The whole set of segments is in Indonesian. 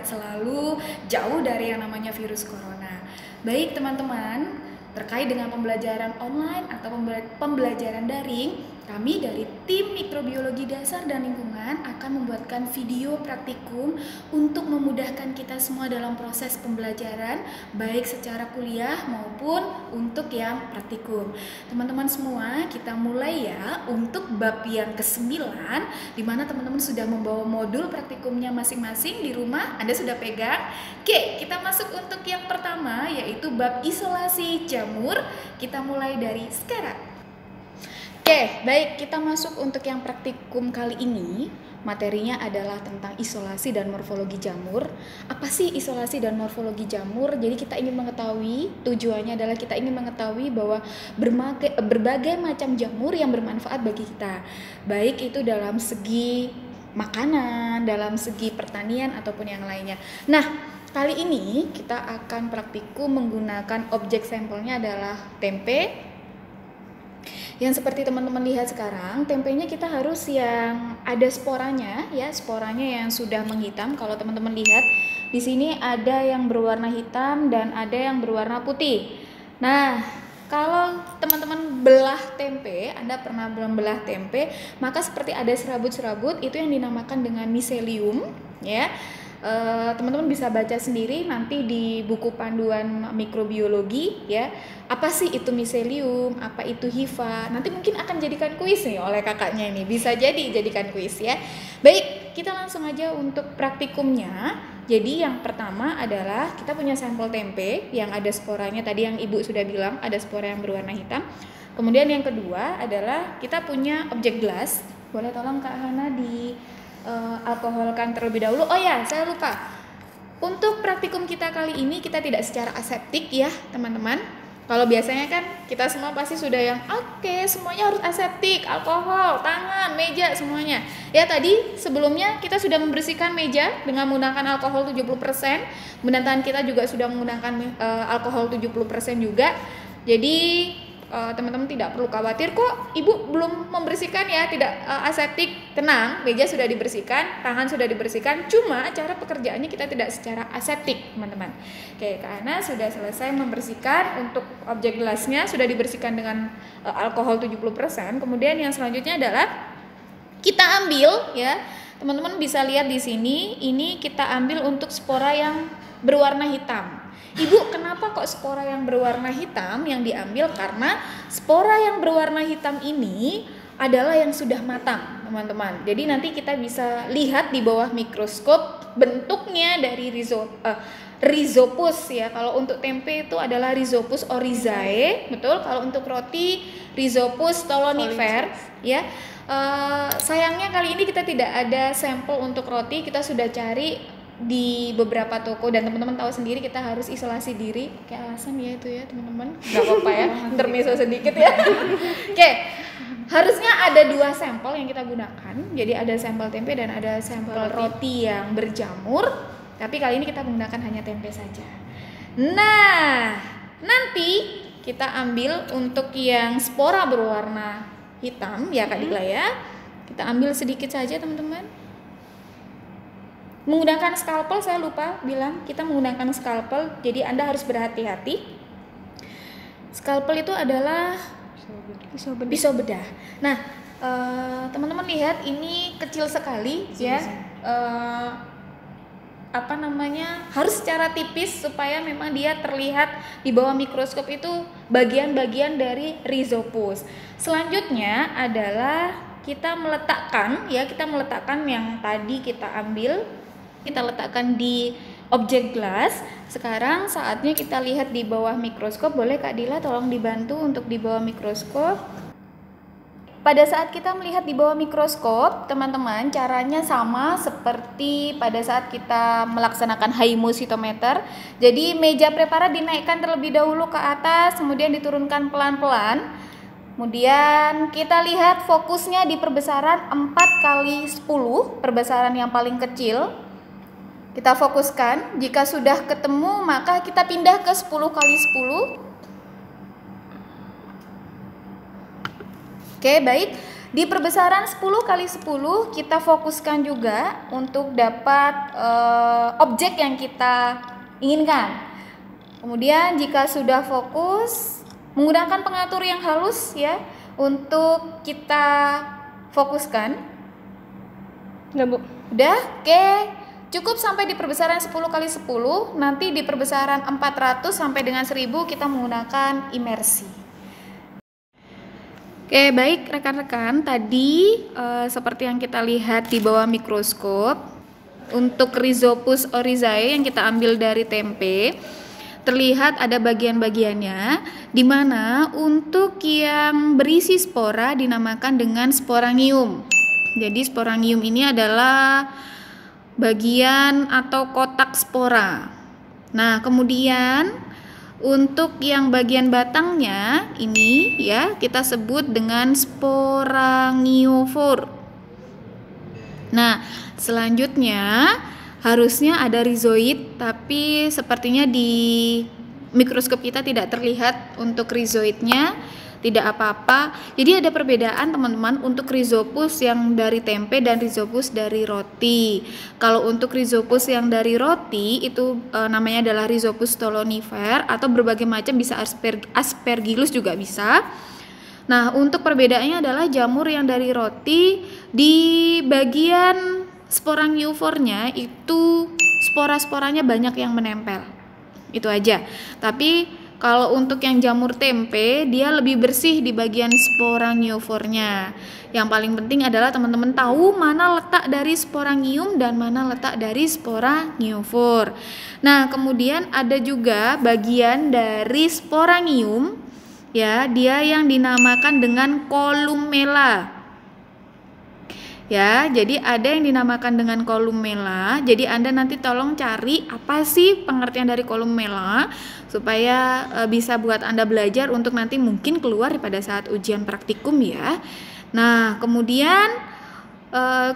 sehat selalu, jauh dari yang namanya virus corona. Baik teman-teman, terkait dengan pembelajaran online atau pembelajaran daring, kami dari tim Mikrobiologi Dasar dan Lingkungan akan membuatkan video praktikum untuk memudahkan kita semua dalam proses pembelajaran, baik secara kuliah maupun untuk yang praktikum. Teman-teman semua, kita mulai ya untuk bab yang ke-9, di mana teman-teman sudah membawa modul praktikumnya masing-masing di rumah. Anda sudah pegang? Oke, kita masuk untuk yang pertama, yaitu bab isolasi jamur. Kita mulai dari sekarang. Oke, baik, kita masuk untuk yang praktikum kali ini. Materinya adalah tentang isolasi dan morfologi jamur. Apa sih isolasi dan morfologi jamur? Jadi kita ingin mengetahui, tujuannya adalah kita ingin mengetahui bahwa berbagai macam jamur yang bermanfaat bagi kita, baik itu dalam segi makanan, dalam segi pertanian ataupun yang lainnya. Nah, kali ini kita akan praktikum menggunakan objek sampelnya adalah tempe. Yang seperti teman-teman lihat sekarang, tempenya kita harus yang ada sporanya ya, sporanya yang sudah menghitam. Kalau teman-teman lihat di sini ada yang berwarna hitam dan ada yang berwarna putih. Nah, kalau teman-teman belah tempe, Anda pernah membelah tempe, maka seperti ada serabut-serabut, itu yang dinamakan dengan miselium ya. Teman-teman bisa baca sendiri nanti di buku panduan mikrobiologi ya, apa sih itu miselium, apa itu hifa. Nanti mungkin akan jadikan kuis nih oleh kakaknya ini, bisa jadi jadikan kuis ya. Baik, kita langsung aja untuk praktikumnya. Jadi yang pertama adalah kita punya sampel tempe yang ada sporanya, tadi yang ibu sudah bilang ada spora yang berwarna hitam. Kemudian yang kedua adalah kita punya objek gelas. Boleh tolong Kak Hana di alkoholkan terlebih dahulu. Oh ya, saya lupa. Untuk praktikum kita kali ini kita tidak secara aseptik ya, teman-teman. Kalau biasanya kan kita semua pasti sudah yang oke, semuanya harus aseptik, alkohol, tangan, meja semuanya. Ya tadi sebelumnya kita sudah membersihkan meja dengan menggunakan alkohol 70%. Kemudian tangan kita juga sudah menggunakan alkohol 70% juga. Jadi teman-teman tidak perlu khawatir kok, ibu belum membersihkan ya, tidak aseptik, tenang, meja sudah dibersihkan, tangan sudah dibersihkan, cuma cara pekerjaannya kita tidak secara aseptik teman-teman. Oke, karena sudah selesai membersihkan, untuk objek gelasnya sudah dibersihkan dengan alkohol 70%. Kemudian yang selanjutnya adalah kita ambil ya, teman-teman bisa lihat di sini, ini kita ambil untuk spora yang berwarna hitam. Ibu, kenapa kok spora yang berwarna hitam yang diambil? Karena spora yang berwarna hitam ini adalah yang sudah matang, teman-teman. Jadi nanti kita bisa lihat di bawah mikroskop bentuknya dari Rhizopus ya. Kalau untuk tempe itu adalah Rhizopus oryzae, betul. Kalau untuk roti Rhizopus stolonifer ya. Sayangnya kali ini kita tidak ada sampel untuk roti, kita sudah cari di beberapa toko dan teman-teman tahu sendiri kita harus isolasi diri. Kayak alasan ya itu ya teman-teman, nggak apa-apa ya, intermezzo sedikit ya. Oke, harusnya ada 2 sampel yang kita gunakan. Jadi ada sampel tempe dan ada sampel roti yang berjamur. Tapi kali ini kita menggunakan hanya tempe saja. Nah, nanti kita ambil untuk yang spora berwarna hitam ya Kak Dikla ya. Kita ambil sedikit saja teman-teman. Menggunakan skalpel, saya lupa bilang, kita menggunakan skalpel, jadi Anda harus berhati-hati. Skalpel itu adalah pisau bedah. Nah, teman-teman lihat ini kecil sekali ya. Harus secara tipis supaya memang dia terlihat di bawah mikroskop itu bagian-bagian dari Rhizopus. Selanjutnya adalah kita meletakkan yang tadi kita ambil, kita letakkan di objek gelas. Sekarang saatnya kita lihat di bawah mikroskop. Boleh Kak Dila tolong dibantu untuk di bawah mikroskop. Pada saat kita melihat di bawah mikroskop, teman-teman, caranya sama seperti pada saat kita melaksanakan hymositometer. Jadi meja preparat dinaikkan terlebih dahulu ke atas, kemudian diturunkan pelan-pelan. Kemudian kita lihat fokusnya di perbesaran 4x10, perbesaran yang paling kecil. Kita fokuskan, jika sudah ketemu maka kita pindah ke 10x10. Oke, baik. Di perbesaran 10 kali 10 kita fokuskan juga untuk dapat objek yang kita inginkan. Kemudian jika sudah fokus, menggunakan pengatur yang halus ya untuk kita fokuskan. Udah, Bu. Udah? Oke. Cukup sampai di perbesaran 10 kali 10. Nanti di perbesaran 400 sampai dengan 1000 kita menggunakan imersi. Oke, baik rekan-rekan, tadi seperti yang kita lihat di bawah mikroskop, untuk Rhizopus oryzae yang kita ambil dari tempe, terlihat ada bagian-bagiannya, di mana untuk yang berisi spora dinamakan dengan sporangium. Jadi sporangium ini adalah bagian atau kotak spora. Nah, kemudian untuk yang bagian batangnya ini ya kita sebut dengan sporangiofor. Nah, selanjutnya harusnya ada rizoid, tapi sepertinya di mikroskop kita tidak terlihat untuk rizoidnya, tidak apa-apa. Jadi ada perbedaan teman-teman untuk Rhizopus yang dari tempe dan Rhizopus dari roti. Kalau untuk Rhizopus yang dari roti itu namanya adalah Rhizopus stolonifer atau berbagai macam, bisa aspergillus juga bisa. Nah, untuk perbedaannya adalah jamur yang dari roti di bagian sporangiofornya itu spora-sporanya banyak yang menempel. Itu aja. Tapi kalau untuk yang jamur tempe, dia lebih bersih di bagian sporangiofornya. Yang paling penting adalah teman-teman tahu mana letak dari sporangium dan mana letak dari sporangiofor. Nah, kemudian ada juga bagian dari sporangium, ya, dia yang dinamakan dengan kolumella. Ya, jadi ada yang dinamakan dengan kolumella. Jadi Anda nanti tolong cari apa sih pengertian dari kolumella supaya bisa buat Anda belajar untuk nanti mungkin keluar pada saat ujian praktikum ya. Nah, kemudian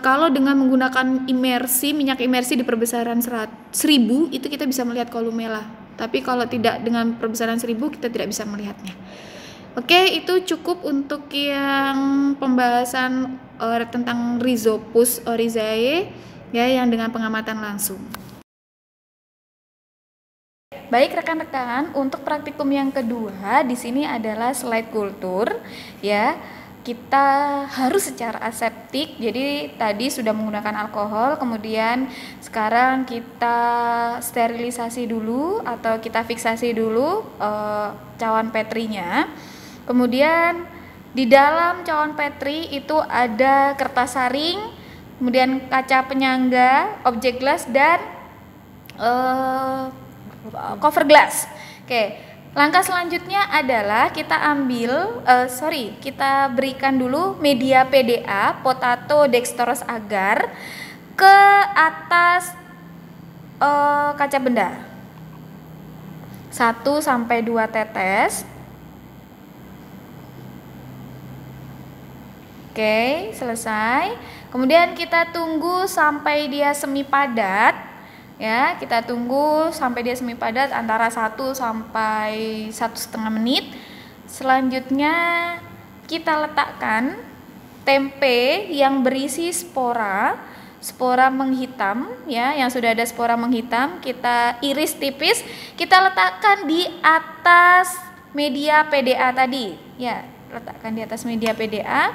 kalau dengan menggunakan imersi, minyak imersi di perbesaran 1000 itu kita bisa melihat kolumella. Tapi kalau tidak dengan perbesaran 1000 kita tidak bisa melihatnya. Oke, itu cukup untuk yang pembahasan tentang Rhizopus oryzae ya, yang dengan pengamatan langsung. Baik rekan-rekan, untuk praktikum yang kedua di sini adalah slide kultur ya. Kita harus secara aseptik. Jadi tadi sudah menggunakan alkohol, kemudian sekarang kita sterilisasi dulu atau kita fiksasi dulu cawan petrinya. Kemudian di dalam cawan petri itu ada kertas saring, kemudian kaca penyangga, objek gelas, dan cover glass. Oke, langkah selanjutnya adalah kita kita berikan dulu media PDA, potato dextrose agar, ke atas kaca benda. 1-2 tetes. Oke, selesai. Kemudian kita tunggu sampai dia semi padat. Ya, kita tunggu sampai dia semi padat antara 1 sampai 1,5 menit. Selanjutnya kita letakkan tempe yang berisi spora menghitam ya, yang sudah ada spora menghitam, kita iris tipis, kita letakkan di atas media PDA tadi. Ya, letakkan di atas media PDA.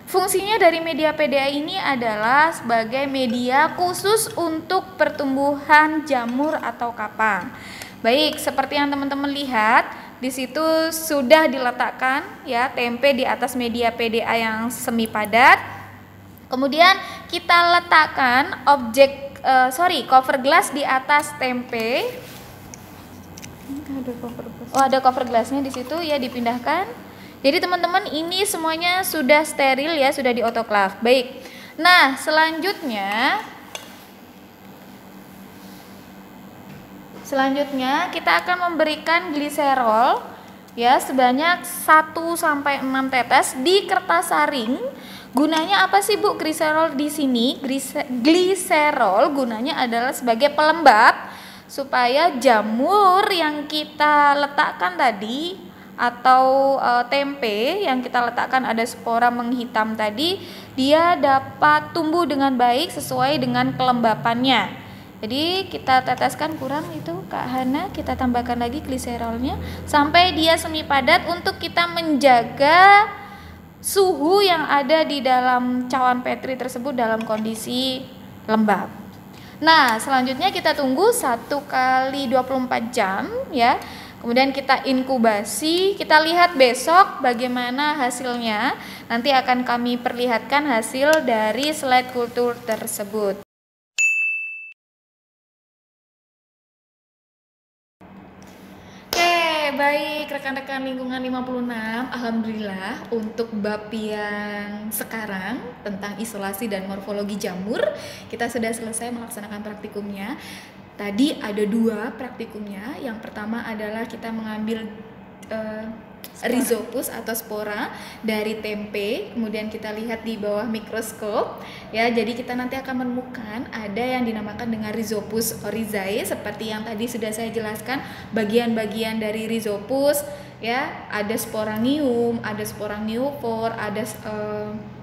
Fungsinya dari media PDA ini adalah sebagai media khusus untuk pertumbuhan jamur atau kapang. Baik, seperti yang teman-teman lihat, di situ sudah diletakkan ya tempe di atas media PDA yang semi padat. Kemudian kita letakkan cover glass di atas tempe. Ada cover glassnya di situ ya, dipindahkan. Jadi teman-teman ini semuanya sudah steril ya, sudah di autoclave. Baik. Nah, selanjutnya kita akan memberikan gliserol ya sebanyak 1-6 tetes di kertas saring. Gunanya apa sih Bu gliserol di sini? Gliserol gunanya adalah sebagai pelembab supaya jamur yang kita letakkan tadi atau tempe yang kita letakkan ada spora menghitam tadi, dia dapat tumbuh dengan baik sesuai dengan kelembapannya. Jadi kita teteskan kurang itu Kak Hana, kita tambahkan lagi gliserolnya sampai dia semi padat untuk kita menjaga suhu yang ada di dalam cawan Petri tersebut dalam kondisi lembab. Nah, selanjutnya kita tunggu 1 kali 24 jam ya. Kemudian kita inkubasi, kita lihat besok bagaimana hasilnya. Nanti akan kami perlihatkan hasil dari slide kultur tersebut. Baik rekan-rekan lingkungan 56, alhamdulillah untuk bab yang sekarang tentang isolasi dan morfologi jamur kita sudah selesai melaksanakan praktikumnya. Tadi ada 2 praktikumnya. Yang pertama adalah kita mengambil rhizopus atau spora dari tempe, kemudian kita lihat di bawah mikroskop ya. Jadi kita nanti akan menemukan ada yang dinamakan dengan Rhizopus oryzae seperti yang tadi sudah saya jelaskan bagian-bagian dari rhizopus ya, ada sporangium, ada sporangiopor, ada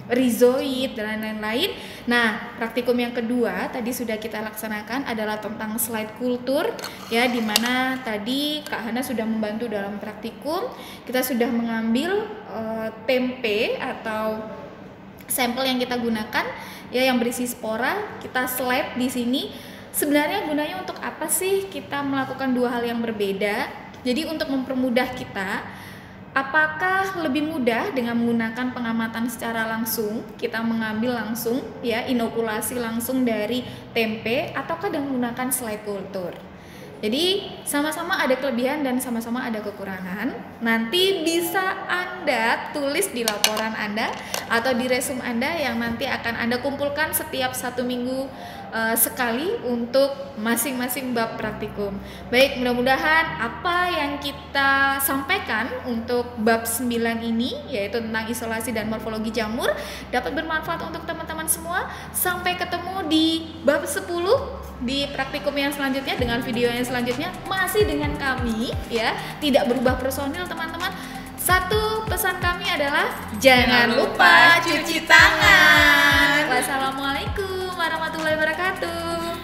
rhizoid dan lain-lain. Nah, praktikum yang kedua tadi sudah kita laksanakan adalah tentang slide kultur ya, dimana tadi Kak Hana sudah membantu dalam praktikum. Kita sudah mengambil tempe atau sampel yang kita gunakan ya yang berisi spora, kita slide di sini. Sebenarnya gunanya untuk apa sih kita melakukan 2 hal yang berbeda? Jadi untuk mempermudah kita, apakah lebih mudah dengan menggunakan pengamatan secara langsung, kita mengambil langsung ya, inokulasi langsung dari tempe, ataukah dengan menggunakan slide kultur? Jadi sama-sama ada kelebihan dan sama-sama ada kekurangan. Nanti bisa Anda tulis di laporan Anda atau di resume Anda yang nanti akan Anda kumpulkan setiap 1 minggu sekali untuk masing-masing bab praktikum. Baik, mudah-mudahan apa yang kita sampaikan untuk bab 9 ini, yaitu tentang isolasi dan morfologi jamur, dapat bermanfaat untuk teman-teman semua. Sampai ketemu di bab 10 di praktikum yang selanjutnya dengan video yang selanjutnya, masih dengan kami ya, tidak berubah personil teman-teman. Satu pesan kami adalah jangan lupa cuci tangan. Wassalamualaikum warahmatullahi wabarakatuh.